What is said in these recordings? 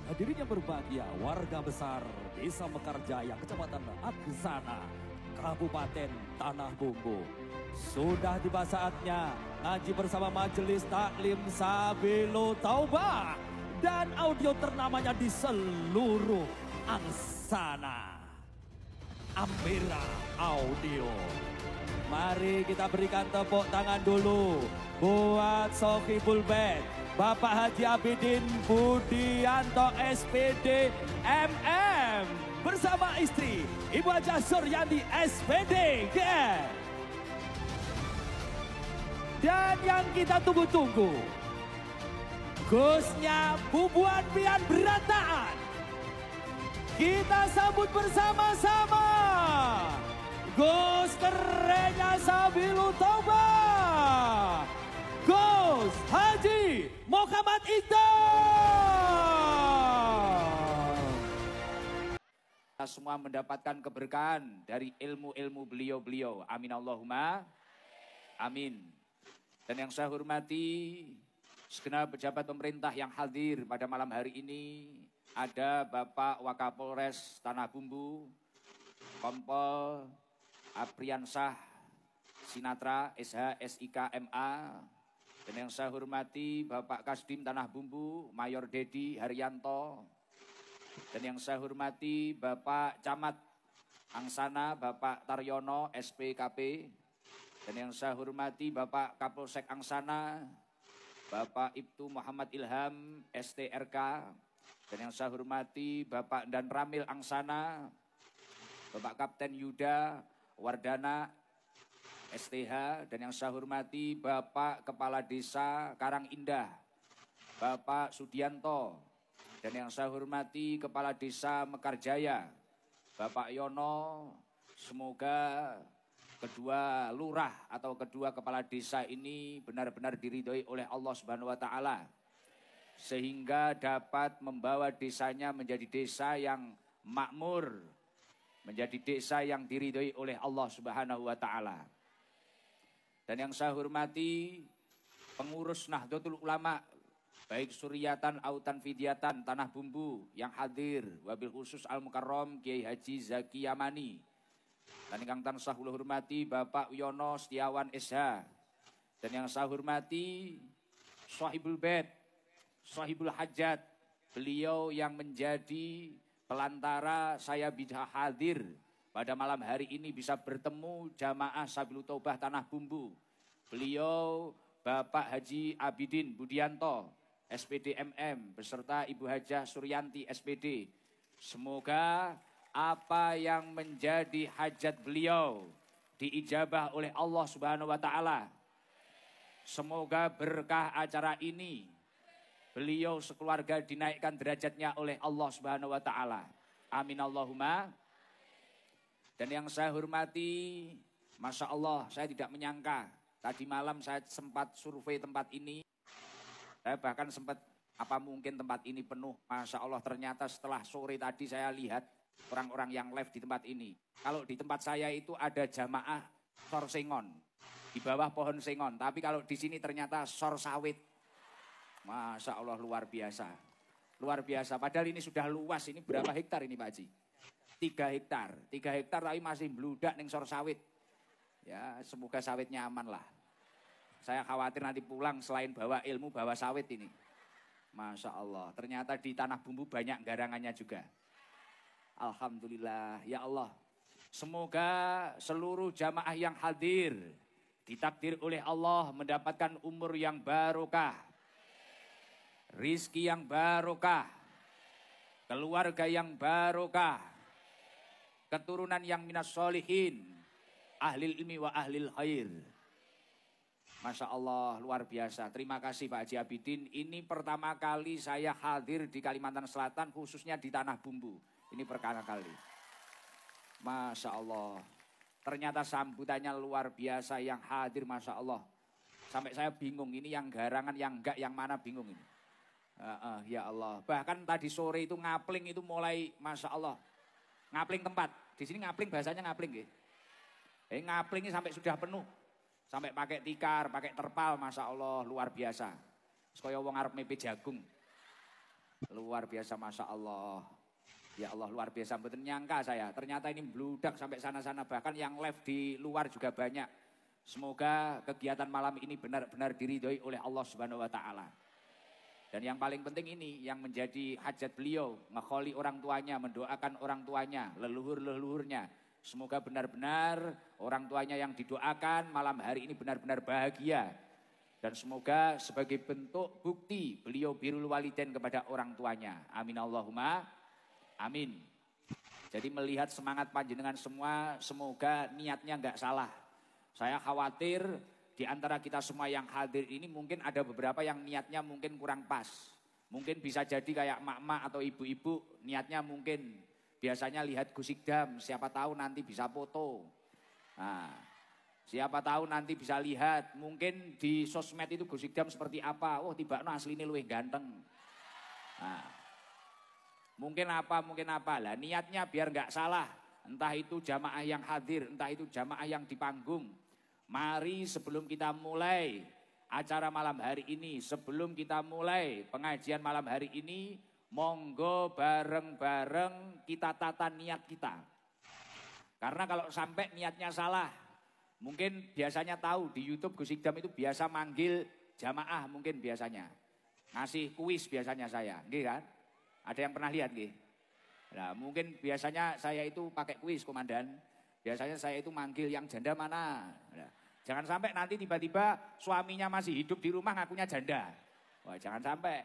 Hadirin yang berbahagia, warga besar Desa Mekarjaya, Kecamatan Aksana, Kabupaten Tanah Bumbu. Sudah tiba saatnya ngaji bersama Majelis Taklim Sabilu Taubah dan audio ternamanya di seluruh Aksana. Ambira Audio. Mari kita berikan tepuk tangan dulu buat Sohibul Bed, Bapak Haji Abidin Budianto SPD MM bersama istri Ibu Haja Suryanti SPD GR. Dan yang kita tunggu-tunggu, Gusnya Bubuan Pian Berantaan. Kita sambut bersama-sama Gus kerennya Sabilu Taubah, Gus Haji Muhammad Iqdam. Kita semua mendapatkan keberkahan dari ilmu-ilmu beliau-beliau. Amin Allahumma amin. Dan yang saya hormati segenap pejabat pemerintah yang hadir pada malam hari ini. Ada Bapak Wakapolres Tanah Bumbu, Kompol Apriansah Sinatra SH SIK MA. Dan yang saya hormati Bapak Kasdim Tanah Bumbu, Mayor Dedi Haryanto. Dan yang saya hormati Bapak Camat Angsana, Bapak Taryono SPKP. Dan yang saya hormati Bapak Kapolsek Angsana, Bapak Ibtu Muhammad Ilham STRK. Dan yang saya hormati Bapak Dan Ramil Angsana, Bapak Kapten Yuda Wardana STH. Dan yang saya hormati Bapak Kepala Desa Karang Indah, Bapak Sudianto. Dan yang saya hormati Kepala Desa Mekarjaya, Bapak Yono. Semoga kedua lurah atau kedua kepala desa ini benar-benar diridhoi oleh Allah Subhanahu wa taala, sehingga dapat membawa desanya menjadi desa yang makmur, menjadi desa yang diridhoi oleh Allah Subhanahu wa taala. Dan yang saya hormati pengurus Nahdlatul Ulama baik Suryatan Autan Fidyatan Tanah Bumbu yang hadir, wabil khusus Al Mukarram Kiai Haji Zaki Yamani. Dan yang tansah kula hormati Bapak Yono Setiawan SH. Dan yang saya hormati Sohibul Bed, Sohibul Hajat, beliau yang menjadi pelantara saya bisa hadir pada malam hari ini bisa bertemu jamaah Sabilu Taubah Tanah Bumbu. Beliau Bapak Haji Abidin Budianto SPD MM beserta Ibu Hajah Suryanti SPD. Semoga apa yang menjadi hajat beliau diijabah oleh Allah Subhanahu wa taala. Semoga berkah acara ini beliau sekeluarga dinaikkan derajatnya oleh Allah Subhanahu wa taala. Amin Allahumma. Dan yang saya hormati, Masya Allah, saya tidak menyangka. Tadi malam saya sempat survei tempat ini. Saya bahkan sempat, apa mungkin tempat ini penuh. Masya Allah, ternyata setelah sore tadi saya lihat orang-orang yang live di tempat ini. Kalau di tempat saya itu ada jamaah sor sengon. Di bawah pohon sengon. Tapi kalau di sini ternyata sor sawit. Masya Allah luar biasa. Luar biasa. Padahal ini sudah luas. Ini berapa hektar ini Pak Haji? 3 hektar. 3 hektar tapi masih beludak ning sor sawit. Ya semoga sawitnya aman lah. Saya khawatir nanti pulang selain bawa ilmu bawa sawit ini. Masya Allah. Ternyata di Tanah Bumbu banyak garangannya juga. Alhamdulillah. Ya Allah. Semoga seluruh jamaah yang hadir ditakdir oleh Allah mendapatkan umur yang barokah. Rizki yang barokah, keluarga yang barokah, keturunan yang minas solihin, ahlil ilmi wa ahlil khair. Masya Allah luar biasa. Terima kasih Pak Haji Abidin. Ini pertama kali saya hadir di Kalimantan Selatan, khususnya di Tanah Bumbu. Ini perkara kali. Masya Allah. Ternyata sambutannya luar biasa yang hadir Masya Allah. Sampai saya bingung ini yang garangan yang enggak yang mana bingung ini. Ya Allah. Bahkan tadi sore itu ngapling itu mulai Masya Allah. Ngapling tempat. Di sini ngapling bahasanya ngapling. Ngapling ini sampai sudah penuh. Sampai pakai tikar, pakai terpal, Masya Allah luar biasa. Sekaya wong arep mepe jagung. Luar biasa, Masya Allah. Ya Allah, luar biasa, betul nyangka saya. Ternyata ini bludak sampai sana-sana, bahkan yang live di luar juga banyak. Semoga kegiatan malam ini benar-benar diridhoi oleh Allah Subhanahu wa taala. Dan yang paling penting ini yang menjadi hajat beliau, ngekholi orang tuanya, mendoakan orang tuanya, leluhur-leluhurnya. Semoga benar-benar orang tuanya yang didoakan malam hari ini benar-benar bahagia. Dan semoga sebagai bentuk bukti beliau birrul walidain kepada orang tuanya. Amin Allahumma amin. Jadi melihat semangat panjenengan semua, semoga niatnya enggak salah. Saya khawatir di antara kita semua yang hadir ini mungkin ada beberapa yang niatnya mungkin kurang pas. Mungkin bisa jadi kayak mak-mak atau ibu-ibu niatnya mungkin biasanya lihat Gusikdam, siapa tahu nanti bisa foto. Nah, siapa tahu nanti bisa lihat, mungkin di sosmed itu Gusikdam seperti apa. Oh tiba-tiba aslinya luwih ganteng. Nah, mungkin apa lah. Niatnya biar nggak salah. Entah itu jamaah yang hadir, entah itu jamaah yang di panggung. Mari sebelum kita mulai acara malam hari ini, sebelum kita mulai pengajian malam hari ini, monggo bareng-bareng kita tata niat kita. Karena kalau sampai niatnya salah, mungkin biasanya tahu di YouTube Gusikdam itu biasa manggil jamaah mungkin biasanya. Ngasih kuis biasanya saya, nggih kan? Ada yang pernah lihat nggih? Nah, mungkin biasanya saya itu pakai kuis komandan. Biasanya saya itu manggil yang janda mana. Nah, jangan sampai nanti tiba-tiba suaminya masih hidup di rumah ngakunya janda. Wah, jangan sampai.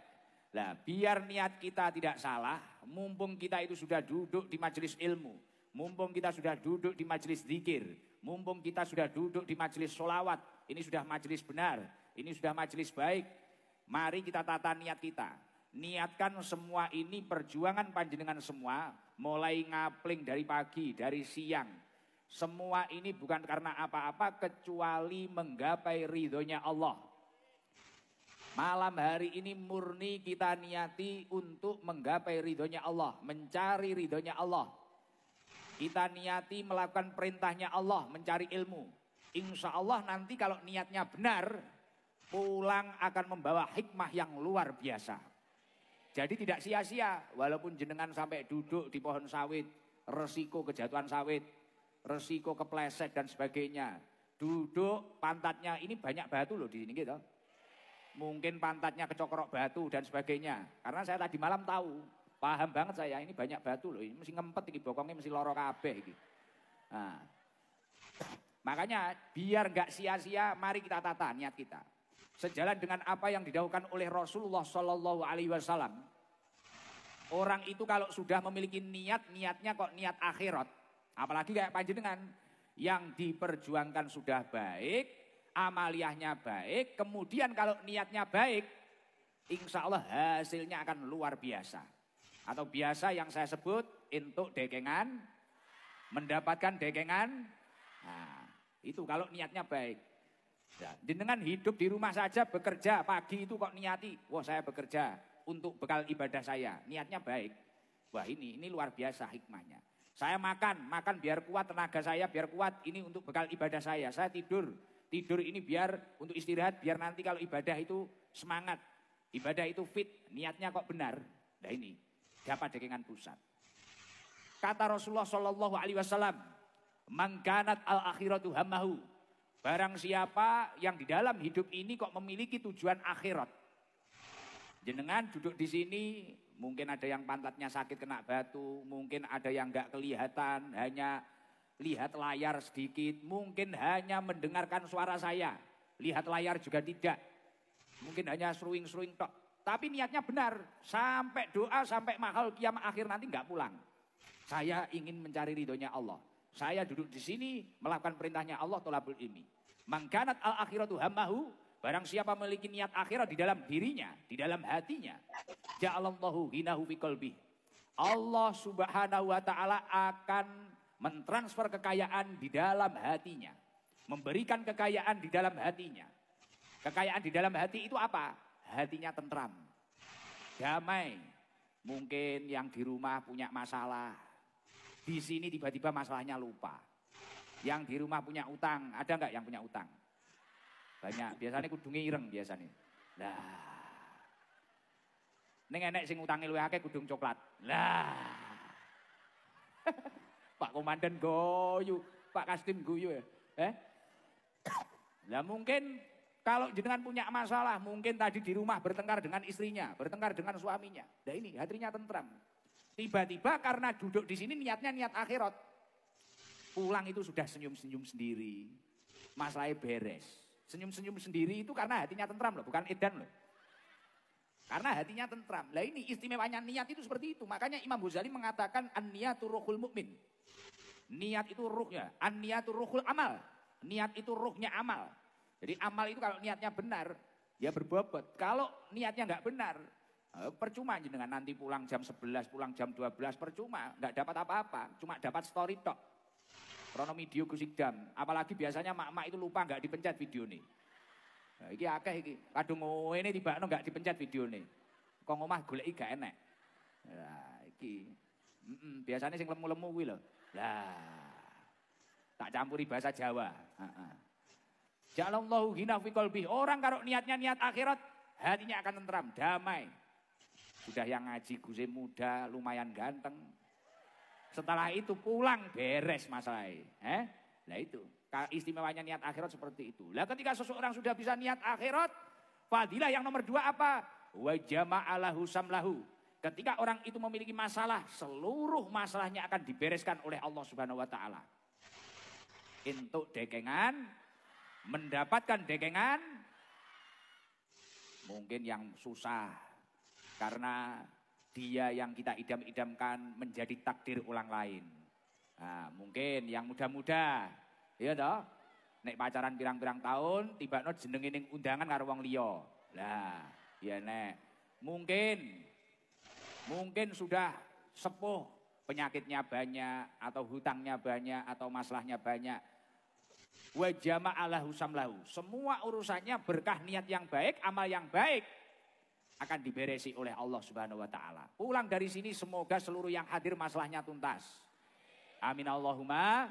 Nah, biar niat kita tidak salah, mumpung kita itu sudah duduk di majelis ilmu. Mumpung kita sudah duduk di majelis zikir, mumpung kita sudah duduk di majelis sholawat, ini sudah majelis benar, ini sudah majelis baik. Mari kita tata niat kita. Niatkan semua ini perjuangan panjenengan semua, mulai ngapling dari pagi, dari siang. Semua ini bukan karena apa-apa kecuali menggapai ridhonya Allah. Malam hari ini murni kita niati untuk menggapai ridhonya Allah, mencari ridhonya Allah. Kita niati melakukan perintahnya Allah, mencari ilmu. Insya Allah nanti kalau niatnya benar, pulang akan membawa hikmah yang luar biasa. Jadi tidak sia-sia, walaupun jenengan sampai duduk di pohon sawit, resiko kejatuhan sawit, resiko kepleset dan sebagainya. Duduk pantatnya ini banyak batu loh di sini gitu. Mungkin pantatnya kecokrok batu dan sebagainya. Karena saya tadi malam tahu. Paham banget saya, ini banyak batu loh, ini mesti ngempet, ini bokongnya mesti loro kabeh gitu. Nah, makanya biar nggak sia-sia, mari kita tata niat kita. Sejalan dengan apa yang didahulukan oleh Rasulullah Shallallahu Alaihi Wasallam. Orang itu kalau sudah memiliki niat, niatnya kok niat akhirat. Apalagi kayak panjenengan yang diperjuangkan sudah baik, amaliyahnya baik, kemudian kalau niatnya baik, insya Allah hasilnya akan luar biasa. Atau biasa yang saya sebut untuk dekengan, mendapatkan dekengan. Nah, itu kalau niatnya baik. Ya, dengan hidup di rumah saja bekerja, pagi itu kok niati, wah saya bekerja untuk bekal ibadah saya, niatnya baik. Wah ini luar biasa hikmahnya. Saya makan biar kuat, tenaga saya biar kuat, ini untuk bekal ibadah saya. Saya tidur ini biar untuk istirahat, biar nanti kalau ibadah itu semangat, ibadah itu fit, niatnya kok benar. Nah ini dapat dekengan pusat. Kata Rasulullah Shallallahu Alaihi Wasallam, "Mangkanat al akhiratu hammahu." Barang siapa yang di dalam hidup ini kok memiliki tujuan akhirat. Jenengan duduk di sini, mungkin ada yang pantatnya sakit kena batu, mungkin ada yang nggak kelihatan, hanya lihat layar sedikit, mungkin hanya mendengarkan suara saya, lihat layar juga tidak, mungkin hanya seruing-seruing tok. Tapi niatnya benar, sampai doa, sampai mahal kiamat akhir nanti nggak pulang. Saya ingin mencari ridhonya Allah. Saya duduk di sini melakukan perintahnya Allah tolabul ilmi. Mangkanat al akhiratu hammahu, barang siapa memiliki niat akhirat di dalam dirinya, di dalam hatinya, ja'alallahu hinahu fi qalbi. Allah Subhanahu wa taala akan mentransfer kekayaan di dalam hatinya, memberikan kekayaan di dalam hatinya. Kekayaan di dalam hati itu apa? Hatinya tentram, damai. Mungkin yang di rumah punya masalah, di sini tiba-tiba masalahnya lupa. Yang di rumah punya utang, ada nggak yang punya utang? Banyak, biasanya kudungi ireng biasanya. Nah, Ning enek sing utange luwih akeh kudung coklat. Lah. Pak Komandan guyu, Pak Kastim guyu ya. Lah mungkin kalau jenengan punya masalah, mungkin tadi di rumah bertengkar dengan istrinya, bertengkar dengan suaminya. Nah ini hatinya tentram. Tiba-tiba karena duduk di sini niatnya niat akhirat. Pulang itu sudah senyum-senyum sendiri. Masalahnya beres. Senyum-senyum sendiri itu karena hatinya tentram loh, bukan edan loh. Karena hatinya tentram. Lah ini istimewanya niat itu seperti itu. Makanya Imam Ghazali mengatakan an-niyatu ruhul mukmin. Niat itu ruhnya. An-niyatu ruhul amal. Niat itu ruhnya amal. Jadi amal itu kalau niatnya benar, ya berbobot. Kalau niatnya nggak benar, percuma dengan nanti pulang jam 11, pulang jam 12, percuma. Nggak dapat apa-apa, cuma dapat story tok. Krono video gusikdam. Apalagi biasanya mak-mak itu lupa nggak dipencet video nih. Nah, iki akeh iki. Kadung ngene tibakno nggak dipencet video nih. Kok ngomah goleki gak enek. Nah, iki. Biasanya sing lemu-lemu kuwi lho. Lah. Tak campuri bahasa Jawa. Ja'alallahu ghina fi qalbi. Orang kalau niatnya niat akhirat, hatinya akan tentram, damai. Sudah yang ngaji Gus muda, lumayan ganteng. Setelah itu pulang beres masalahnya. Nah itu. Istimewanya niat akhirat seperti itu. Lah ketika seseorang sudah bisa niat akhirat, fadilah yang nomor 2 apa? Wa jama'alahu samlahu. Ketika orang itu memiliki masalah, seluruh masalahnya akan dibereskan oleh Allah Subhanahu wa taala. Untuk dekengan, mendapatkan dekengan, mungkin yang susah. Karena dia yang kita idam-idamkan menjadi takdir orang lain. Nah, mungkin yang muda-muda. Iya toh, nek pacaran pirang-pirang tahun, tiba-tiba jenenge ning undangan karo wong liya. Lah, ya nek. Mungkin sudah sepuh, penyakitnya banyak, atau hutangnya banyak, atau masalahnya banyak. Wa jama'alahu samlahu. Semua urusannya berkah niat yang baik, amal yang baik akan diberesi oleh Allah Subhanahu wa taala. Pulang dari sini semoga seluruh yang hadir masalahnya tuntas. Amin Allahumma